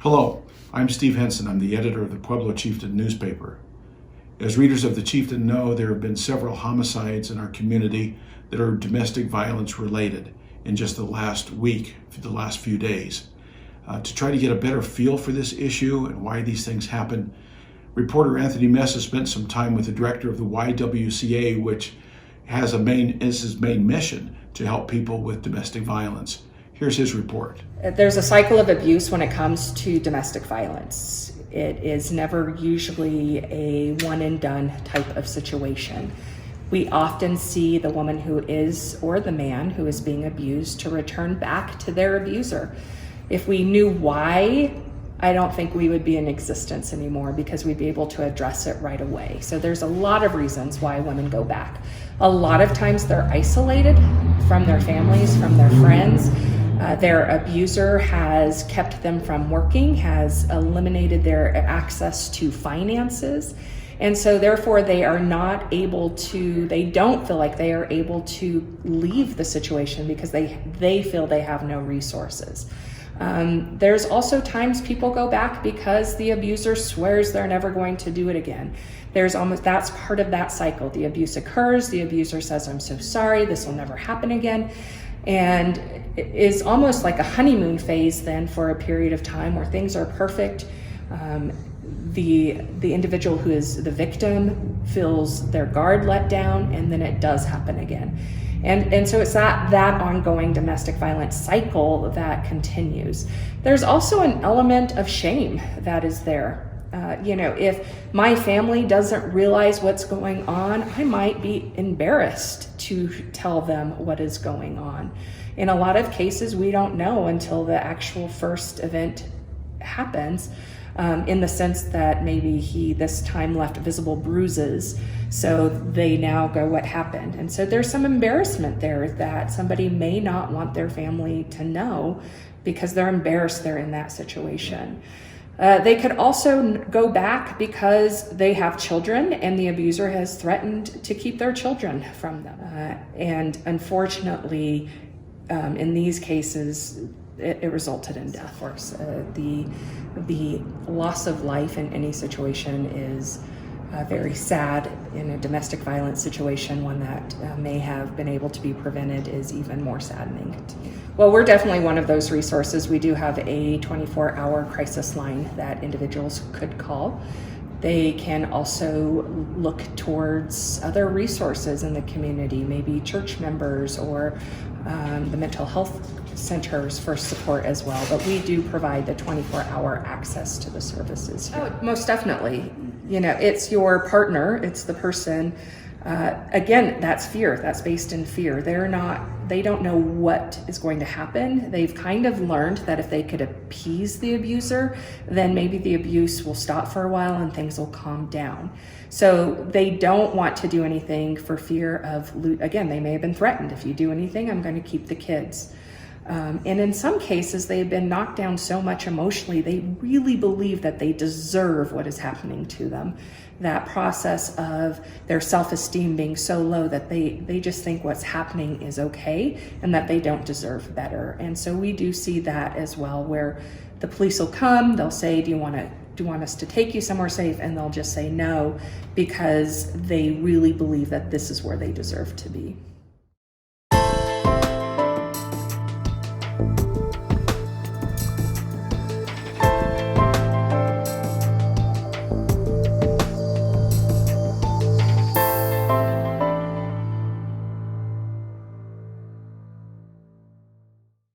Hello, I'm Steve Henson. I'm the editor of the Pueblo Chieftain newspaper. As readers of the Chieftain know, there have been several homicides in our community that are domestic violence related in just the last week, the last few days. To try to get a better feel for this issue and why these things happen, reporter Anthony MESTAS spent some time with the director of the YWCA, which has his main mission to help people with domestic violence. Here's his report. There's a cycle of abuse when it comes to domestic violence. It is never usually a one and done type of situation. We often see the woman who is, or the man who is being abused, to return back to their abuser. If we knew why, I don't think we would be in existence anymore, because we'd be able to address it right away. So there's a lot of reasons why women go back. A lot of times they're isolated from their families, from their friends. Their abuser has kept them from working, has eliminated their access to finances. And so therefore they are not able to, they don't feel like they are able to leave the situation because they feel they have no resources. There's also times people go back because the abuser swears they're never going to do it again. That's part of that cycle. The abuse occurs, the abuser says, "I'm so sorry, this will never happen again." And it is almost like a honeymoon phase then for a period of time where things are perfect. The individual who is the victim feels their guard let down, and then it does happen again. And so it's that ongoing domestic violence cycle that continues. There's also an element of shame that is there. If my family doesn't realize what's going on, I might be embarrassed to tell them what is going on. In a lot of cases, we don't know until the actual first event happens, in the sense that maybe he this time left visible bruises, so they now go, "What happened?" And so there's some embarrassment there that somebody may not want their family to know because they're embarrassed they're in that situation. They could also go back because they have children and the abuser has threatened to keep their children from them. And unfortunately, in these cases, it resulted in death. Of course, the loss of life in any situation is very sad. In a domestic violence situation, one that may have been able to be prevented is even more saddening. Well, we're definitely one of those resources. We do have a 24-hour crisis line that individuals could call. They can also look towards other resources in the community, maybe church members or the mental health centers for support as well. But we do provide the 24-hour access to the services here. Oh, most definitely. It's your partner, it's the person. Again, that's fear. That's based in fear. They don't know what is going to happen. They've kind of learned that if they could appease the abuser, then maybe the abuse will stop for a while and things will calm down. So they don't want to do anything for fear of, again, they may have been threatened. If you do anything, I'm going to keep the kids. And in some cases, they've been knocked down so much emotionally, they really believe that they deserve what is happening to them. That process of their self-esteem being so low that they just think what's happening is okay and that they don't deserve better. And so we do see that as well, where the police will come, they'll say, do you want us to take you somewhere safe? And they'll just say no, because they really believe that this is where they deserve to be.